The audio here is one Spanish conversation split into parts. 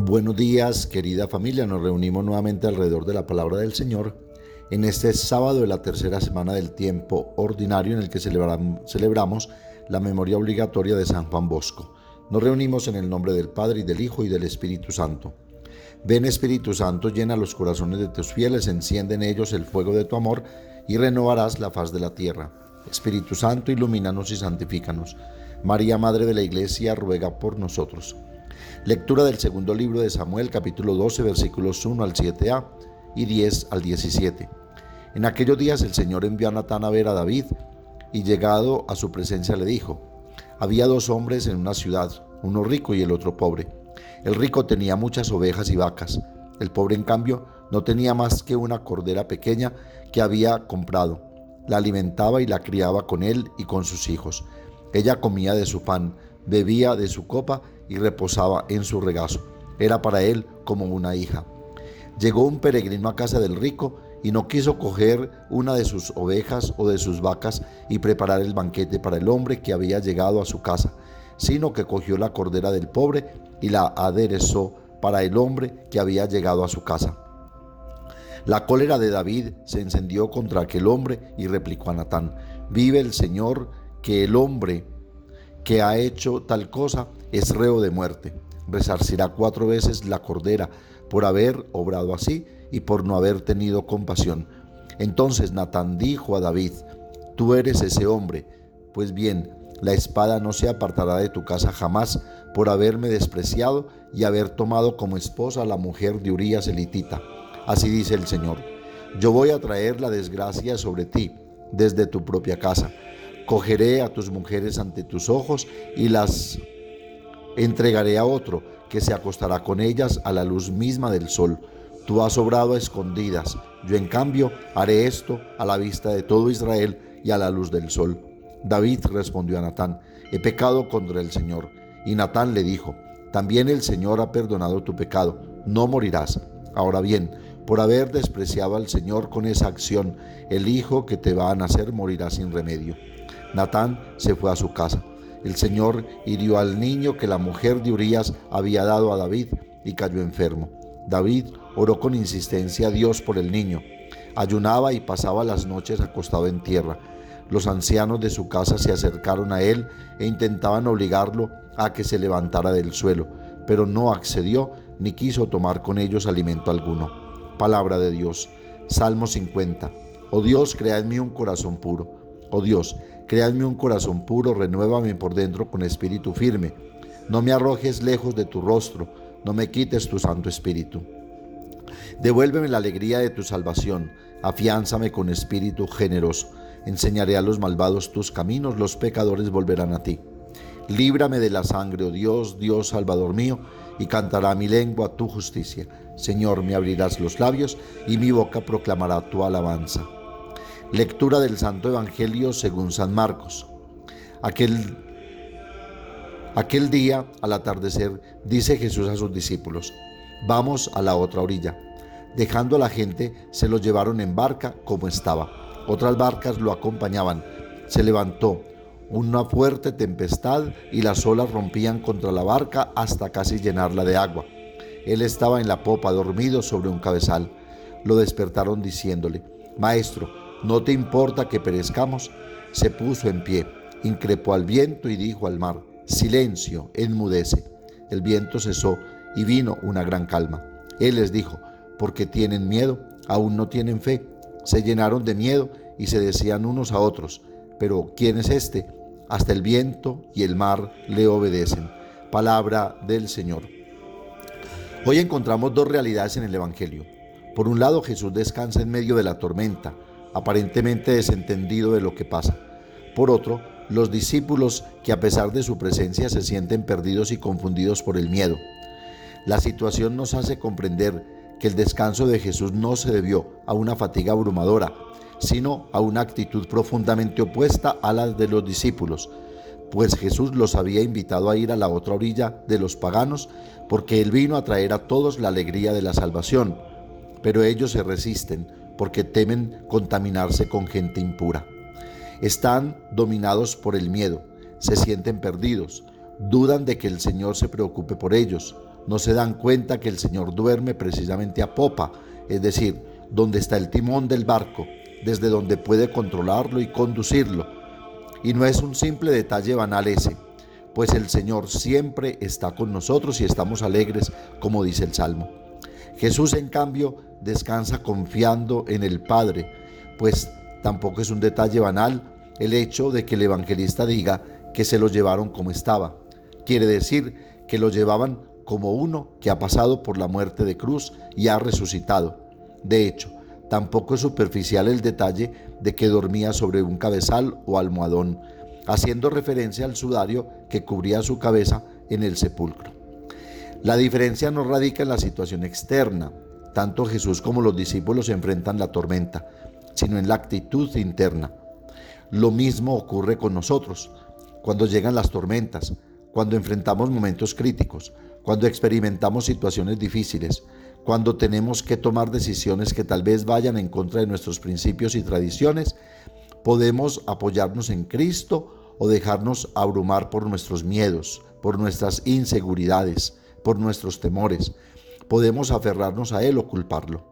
Buenos días, querida familia. Nos reunimos nuevamente alrededor de la palabra del Señor en este sábado de la tercera semana del tiempo ordinario en el que celebramos la memoria obligatoria de San Juan Bosco. Nos reunimos en el nombre del Padre, y del Hijo, y del Espíritu Santo. Ven, Espíritu Santo, llena los corazones de tus fieles, enciende en ellos el fuego de tu amor y renovarás la faz de la tierra. Espíritu Santo, ilumínanos y santifícanos. María, Madre de la Iglesia, ruega por nosotros. Lectura del segundo libro de Samuel, capítulo 12, versículos 1 al 7a y 10 al 17. En aquellos días el Señor envió a Natán a ver a David, y llegado a su presencia le dijo: había dos hombres en una ciudad, uno rico y el otro pobre. El rico tenía muchas ovejas y vacas. El pobre, en cambio, no tenía más que una cordera pequeña que había comprado. La alimentaba y la criaba con él y con sus hijos. Ella comía de su pan, bebía de su copa y reposaba en su regazo. Era para él como una hija. Llegó un peregrino a casa del rico y no quiso coger una de sus ovejas o de sus vacas y preparar el banquete para el hombre que había llegado a su casa, sino que cogió la cordera del pobre y la aderezó para el hombre que había llegado a su casa. La cólera de David se encendió contra aquel hombre y replicó a Natán: vive el Señor, que el hombre que ha hecho tal cosa es reo de muerte. Resarcirá 4 veces la cordera por haber obrado así y por no haber tenido compasión. Entonces Natán dijo a David: tú eres ese hombre. Pues bien, la espada no se apartará de tu casa jamás por haberme despreciado y haber tomado como esposa a la mujer de Urías elitita. Así dice el Señor: yo voy a traer la desgracia sobre ti desde tu propia casa. Cogeré a tus mujeres ante tus ojos y las entregaré a otro, que se acostará con ellas a la luz misma del sol. Tú has obrado a escondidas. Yo, en cambio, haré esto a la vista de todo Israel y a la luz del sol. David respondió a Natán: he pecado contra el Señor. Y Natán le dijo: también el Señor ha perdonado tu pecado, no morirás. Ahora bien, por haber despreciado al Señor con esa acción, el hijo que te va a nacer morirá sin remedio. Natán se fue a su casa. El Señor hirió al niño que la mujer de Urías había dado a David y cayó enfermo. David oró con insistencia a Dios por el niño. Ayunaba y pasaba las noches acostado en tierra. Los ancianos de su casa se acercaron a él e intentaban obligarlo a que se levantara del suelo, pero no accedió ni quiso tomar con ellos alimento alguno. Palabra de Dios. Salmo 50. Oh Dios, crea en mí un corazón puro. Oh Dios, crea en mí un corazón puro, renuévame por dentro con espíritu firme. No me arrojes lejos de tu rostro, no me quites tu Santo Espíritu. Devuélveme la alegría de tu salvación, afiánzame con espíritu generoso. Enseñaré a los malvados tus caminos, los pecadores volverán a ti. Líbrame de la sangre, oh Dios, Dios Salvador mío, y cantará mi lengua tu justicia. Señor, me abrirás los labios, y mi boca proclamará tu alabanza. Lectura del Santo Evangelio según San Marcos. Aquel día, al atardecer, dice Jesús a sus discípulos: vamos a la otra orilla. Dejando a la gente, se lo llevaron en barca como estaba. Otras barcas lo acompañaban. Se levantó una fuerte tempestad y las olas rompían contra la barca hasta casi llenarla de agua. Él estaba en la popa, dormido sobre un cabezal. Lo despertaron diciéndole: Maestro, ¿no te importa que perezcamos? Se puso en pie, increpó al viento y dijo al mar: silencio, enmudece. El viento cesó y vino una gran calma. Él les dijo: ¿por qué tienen miedo? ¿Aún no tienen fe? Se llenaron de miedo y se decían unos a otros: ¿pero quién es este? Hasta el viento y el mar le obedecen. Palabra del Señor. Hoy encontramos dos realidades en el Evangelio. Por un lado, Jesús descansa en medio de la tormenta, aparentemente desentendido de lo que pasa. Por otro, los discípulos que, a pesar de su presencia, se sienten perdidos y confundidos por el miedo. La situación nos hace comprender que el descanso de Jesús no se debió a una fatiga abrumadora, sino a una actitud profundamente opuesta a la de los discípulos, pues Jesús los había invitado a ir a la otra orilla de los paganos, porque Él vino a traer a todos la alegría de la salvación, pero ellos se resisten porque temen contaminarse con gente impura. Están dominados por el miedo, se sienten perdidos, dudan de que el Señor se preocupe por ellos, no se dan cuenta que el Señor duerme precisamente a popa, es decir, donde está el timón del barco, desde donde puede controlarlo y conducirlo. Y no es un simple detalle banal ese, pues el Señor siempre está con nosotros y estamos alegres, como dice el Salmo. Jesús, en cambio, descansa confiando en el Padre, pues tampoco es un detalle banal el hecho de que el evangelista diga que se lo llevaron como estaba. Quiere decir que lo llevaban como uno que ha pasado por la muerte de cruz y ha resucitado. De hecho, tampoco es superficial el detalle de que dormía sobre un cabezal o almohadón, haciendo referencia al sudario que cubría su cabeza en el sepulcro. La diferencia no radica en la situación externa. Tanto Jesús como los discípulos enfrentan la tormenta, sino en la actitud interna. Lo mismo ocurre con nosotros. Cuando llegan las tormentas, cuando enfrentamos momentos críticos, cuando experimentamos situaciones difíciles, cuando tenemos que tomar decisiones que tal vez vayan en contra de nuestros principios y tradiciones, podemos apoyarnos en Cristo o dejarnos abrumar por nuestros miedos, por nuestras inseguridades, por nuestros temores. Podemos aferrarnos a Él o culparlo.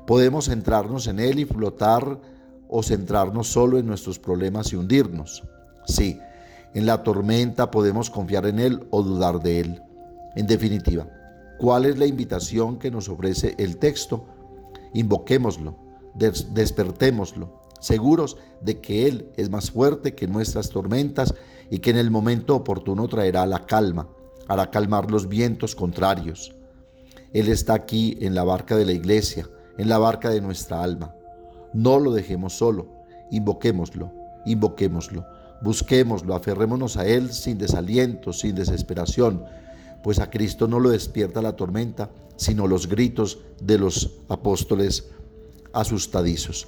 Podemos centrarnos en Él y flotar o centrarnos solo en nuestros problemas y hundirnos. Sí, en la tormenta podemos confiar en Él o dudar de Él. En definitiva, ¿cuál es la invitación que nos ofrece el texto? Invoquémoslo, despertémoslo, seguros de que Él es más fuerte que nuestras tormentas y que en el momento oportuno traerá la calma, hará calmar los vientos contrarios. Él está aquí en la barca de la iglesia, en la barca de nuestra alma. No lo dejemos solo, invoquémoslo, busquémoslo, aferrémonos a Él sin desaliento, sin desesperación, pues a Cristo no lo despierta la tormenta, sino los gritos de los apóstoles asustadizos.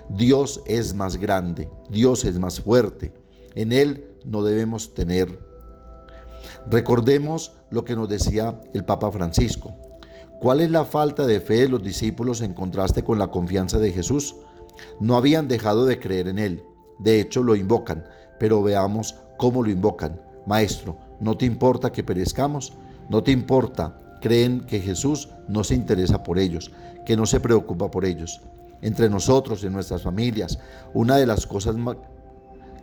Dios es más grande, Dios es más fuerte, en Él no debemos temer. Recordemos lo que nos decía el Papa Francisco. ¿Cuál es la falta de fe de los discípulos en contraste con la confianza de Jesús? No habían dejado de creer en Él, de hecho lo invocan, pero veamos cómo lo invocan. Maestro, ¿no te importa que perezcamos? ¿No te importa? Creen que Jesús no se interesa por ellos, que no se preocupa por ellos. Entre nosotros, en nuestras familias, una de las cosas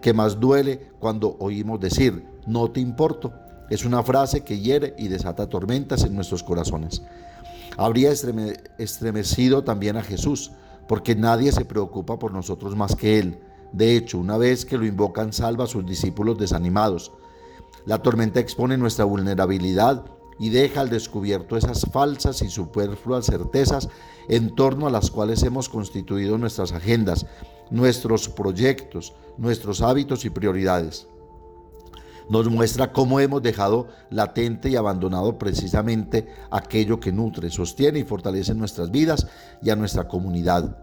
que más duele cuando oímos decir, no te importo, es una frase que hiere y desata tormentas en nuestros corazones. Habría estremecido también a Jesús, porque nadie se preocupa por nosotros más que Él. De hecho, una vez que lo invocan, salva a sus discípulos desanimados. La tormenta expone nuestra vulnerabilidad y deja al descubierto esas falsas y superfluas certezas en torno a las cuales hemos constituido nuestras agendas, nuestros proyectos, nuestros hábitos y prioridades. Nos muestra cómo hemos dejado latente y abandonado precisamente aquello que nutre, sostiene y fortalece nuestras vidas y a nuestra comunidad.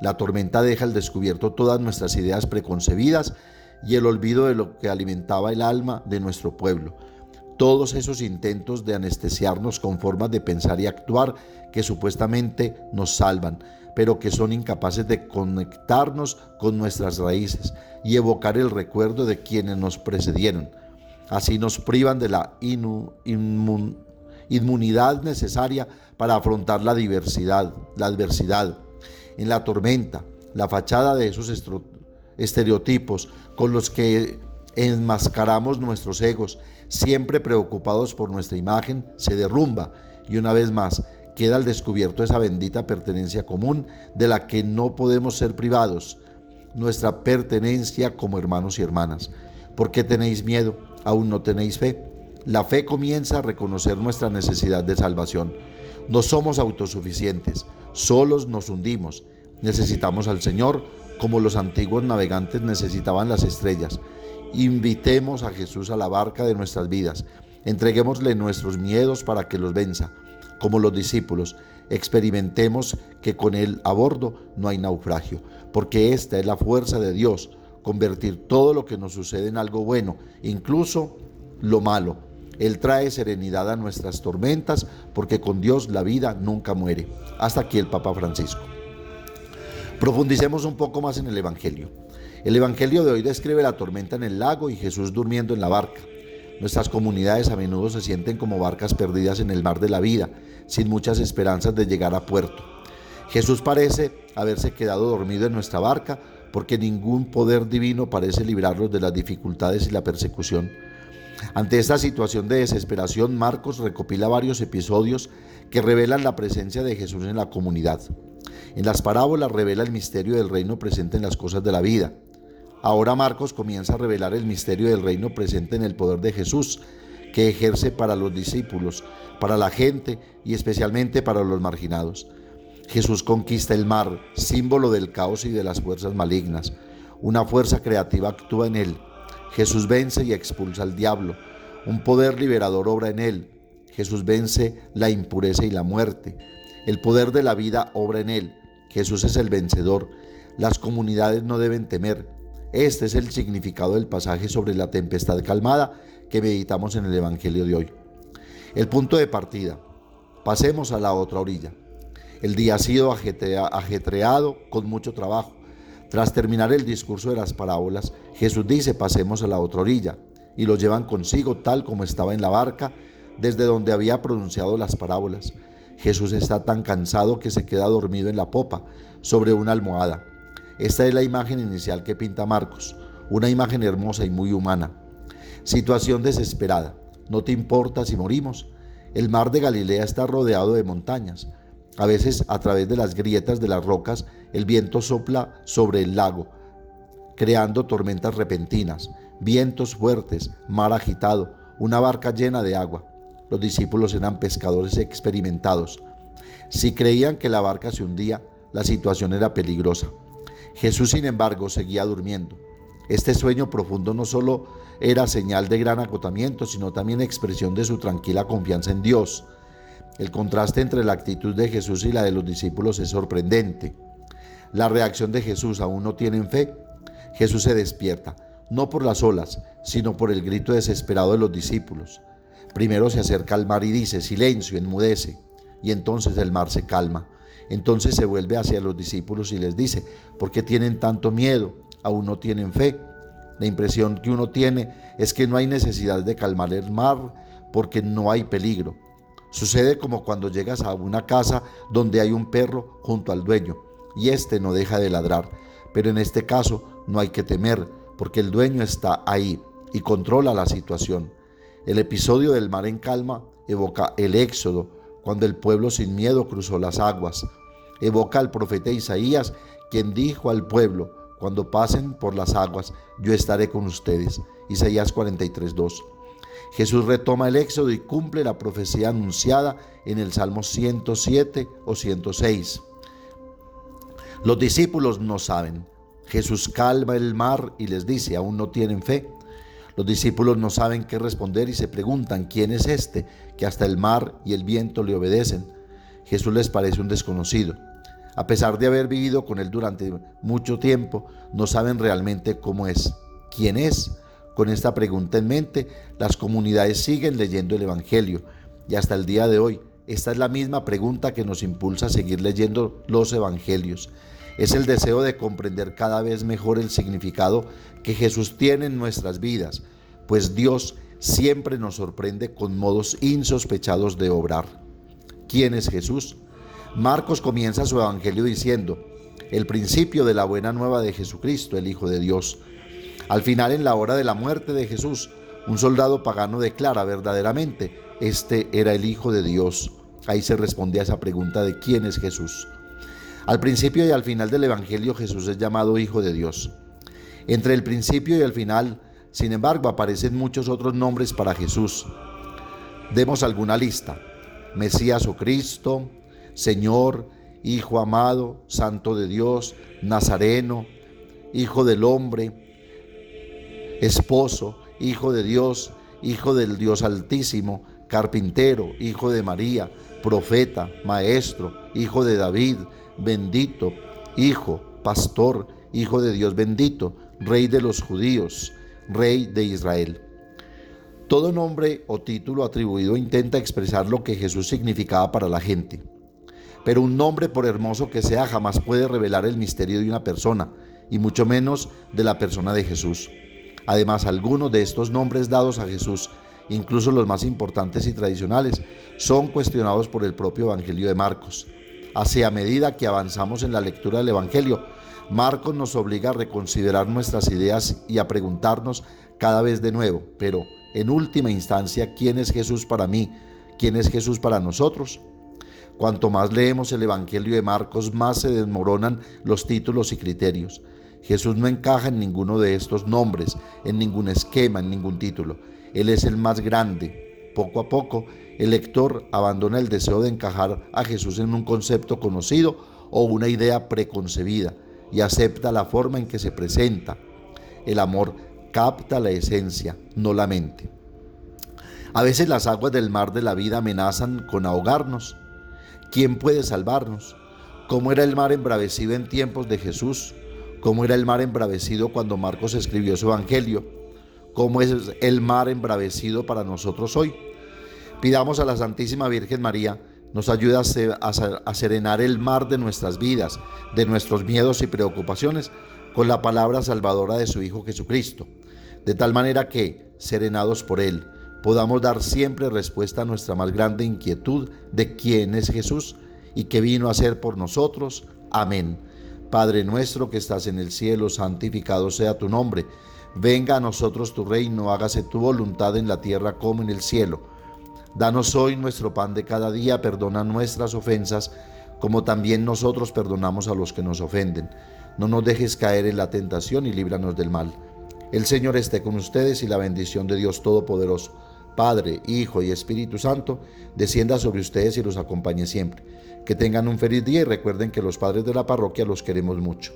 La tormenta deja al descubierto todas nuestras ideas preconcebidas y el olvido de lo que alimentaba el alma de nuestro pueblo. Todos esos intentos de anestesiarnos con formas de pensar y actuar que supuestamente nos salvan, pero que son incapaces de conectarnos con nuestras raíces y evocar el recuerdo de quienes nos precedieron. Así nos privan de la inmunidad necesaria para afrontar la adversidad. En la tormenta, la fachada de esos estereotipos con los que enmascaramos nuestros egos, siempre preocupados por nuestra imagen, se derrumba y una vez más queda al descubierto esa bendita pertenencia común de la que no podemos ser privados, nuestra pertenencia como hermanos y hermanas. ¿Por qué tenéis miedo? ¿Aún no tenéis fe? La fe comienza a reconocer nuestra necesidad de salvación. No somos autosuficientes, solos nos hundimos. Necesitamos al Señor como los antiguos navegantes necesitaban las estrellas. Invitemos a Jesús a la barca de nuestras vidas. Entreguémosle nuestros miedos para que los venza. Como los discípulos, experimentemos que con Él a bordo no hay naufragio, porque esta es la fuerza de Dios, convertir todo lo que nos sucede en algo bueno, incluso lo malo. Él trae serenidad a nuestras tormentas, porque con Dios la vida nunca muere. Hasta aquí el Papa Francisco. Profundicemos un poco más en el Evangelio. El Evangelio de hoy describe la tormenta en el lago y Jesús durmiendo en la barca. Nuestras comunidades a menudo se sienten como barcas perdidas en el mar de la vida, sin muchas esperanzas de llegar a puerto. Jesús parece haberse quedado dormido en nuestra barca porque ningún poder divino parece librarlos de las dificultades y la persecución. Ante esta situación de desesperación, Marcos recopila varios episodios que revelan la presencia de Jesús en la comunidad. En las parábolas revela el misterio del reino presente en las cosas de la vida. Ahora Marcos comienza a revelar el misterio del reino presente en el poder de Jesús, que ejerce para los discípulos, para la gente y especialmente para los marginados. Jesús conquista el mar, símbolo del caos y de las fuerzas malignas. Una fuerza creativa actúa en él. Jesús vence y expulsa al diablo. Un poder liberador obra en él. Jesús vence la impureza y la muerte. El poder de la vida obra en él. Jesús es el vencedor. Las comunidades no deben temer. Este es el significado del pasaje sobre la tempestad calmada que meditamos en el Evangelio de hoy. El punto de partida. Pasemos a la otra orilla. El día ha sido ajetreado con mucho trabajo. Tras terminar el discurso de las parábolas, Jesús dice: pasemos a la otra orilla, y lo llevan consigo tal como estaba en la barca, desde donde había pronunciado las parábolas. Jesús está tan cansado que se queda dormido en la popa, sobre una almohada. Esta es la imagen inicial que pinta Marcos, una imagen hermosa y muy humana. Situación desesperada. ¿No te importa si morimos? El mar de Galilea está rodeado de montañas. A veces, a través de las grietas de las rocas, el viento sopla sobre el lago, creando tormentas repentinas, vientos fuertes, mar agitado, una barca llena de agua. Los discípulos eran pescadores experimentados. Si creían que la barca se hundía, la situación era peligrosa. Jesús, sin embargo, seguía durmiendo. Este sueño profundo no solo era señal de gran agotamiento, sino también expresión de su tranquila confianza en Dios. El contraste entre la actitud de Jesús y la de los discípulos es sorprendente. La reacción de Jesús: aún no tienen fe. Jesús se despierta, no por las olas, sino por el grito desesperado de los discípulos. Primero se acerca al mar y dice: silencio, enmudece. Y entonces el mar se calma. Entonces se vuelve hacia los discípulos y les dice: ¿por qué tienen tanto miedo? ¿Aún no tienen fe? La impresión que uno tiene es que no hay necesidad de calmar el mar porque no hay peligro. Sucede como cuando llegas a una casa donde hay un perro junto al dueño y éste no deja de ladrar. Pero en este caso no hay que temer porque el dueño está ahí y controla la situación. El episodio del mar en calma evoca el Éxodo, cuando el pueblo sin miedo cruzó las aguas. Evoca al profeta Isaías, quien dijo al pueblo: cuando pasen por las aguas, yo estaré con ustedes. Isaías 43:2. Jesús retoma el Éxodo y cumple la profecía anunciada en el Salmo 107 o 106. Los discípulos no saben. Jesús calma el mar y les dice: ¿aún no tienen fe? Los discípulos no saben qué responder y se preguntan: ¿quién es este que hasta el mar y el viento le obedecen? Jesús les parece un desconocido. A pesar de haber vivido con él durante mucho tiempo, no saben realmente cómo es. ¿Quién es? Con esta pregunta en mente, las comunidades siguen leyendo el Evangelio y hasta el día de hoy, esta es la misma pregunta que nos impulsa a seguir leyendo los Evangelios. Es el deseo de comprender cada vez mejor el significado que Jesús tiene en nuestras vidas, pues Dios siempre nos sorprende con modos insospechados de obrar. ¿Quién es Jesús? Marcos comienza su Evangelio diciendo: el principio de la buena nueva de Jesucristo, el Hijo de Dios. Al final, en la hora de la muerte de Jesús, un soldado pagano declara verdaderamente: este era el Hijo de Dios. Ahí se responde a esa pregunta de quién es Jesús. Al principio y al final del Evangelio, Jesús es llamado Hijo de Dios. Entre el principio y el final, sin embargo, aparecen muchos otros nombres para Jesús. Demos alguna lista: Mesías o Cristo, Señor, Hijo amado, Santo de Dios, Nazareno, Hijo del hombre, Esposo, Hijo de Dios, Hijo del Dios Altísimo, Carpintero, Hijo de María, Profeta, Maestro, Hijo de David, Bendito, Hijo, Pastor, Hijo de Dios bendito, Rey de los judíos, Rey de Israel. Todo nombre o título atribuido intenta expresar lo que Jesús significaba para la gente. Pero un nombre, por hermoso que sea, jamás puede revelar el misterio de una persona, y mucho menos de la persona de Jesús. Además, algunos de estos nombres dados a Jesús incluso los más importantes y tradicionales, son cuestionados por el propio Evangelio de Marcos. Así, a medida que avanzamos en la lectura del Evangelio, Marcos nos obliga a reconsiderar nuestras ideas y a preguntarnos cada vez de nuevo, pero en última instancia, ¿quién es Jesús para mí? ¿Quién es Jesús para nosotros? Cuanto más leemos el Evangelio de Marcos, más se desmoronan los títulos y criterios. Jesús no encaja en ninguno de estos nombres, en ningún esquema, en ningún título. Él es el más grande. Poco a poco, el lector abandona el deseo de encajar a Jesús en un concepto conocido o una idea preconcebida y acepta la forma en que se presenta. El amor capta la esencia, no la mente. A veces las aguas del mar de la vida amenazan con ahogarnos. ¿Quién puede salvarnos? ¿Cómo era el mar embravecido en tiempos de Jesús? ¿Cómo era el mar embravecido cuando Marcos escribió su evangelio? ¿Cómo es el mar embravecido para nosotros hoy? Pidamos a la Santísima Virgen María nos ayude a serenar el mar de nuestras vidas, de nuestros miedos y preocupaciones, con la palabra salvadora de su Hijo Jesucristo, de tal manera que, serenados por Él, podamos dar siempre respuesta a nuestra más grande inquietud de quién es Jesús y qué vino a hacer por nosotros. Amén. Padre nuestro que estás en el cielo, santificado sea tu nombre. Venga a nosotros tu reino, hágase tu voluntad en la tierra como en el cielo. Danos hoy nuestro pan de cada día, perdona nuestras ofensas, como también nosotros perdonamos a los que nos ofenden. No nos dejes caer en la tentación y líbranos del mal. El Señor esté con ustedes y la bendición de Dios Todopoderoso, Padre, Hijo y Espíritu Santo, descienda sobre ustedes y los acompañe siempre. Que tengan un feliz día y recuerden que los padres de la parroquia los queremos mucho.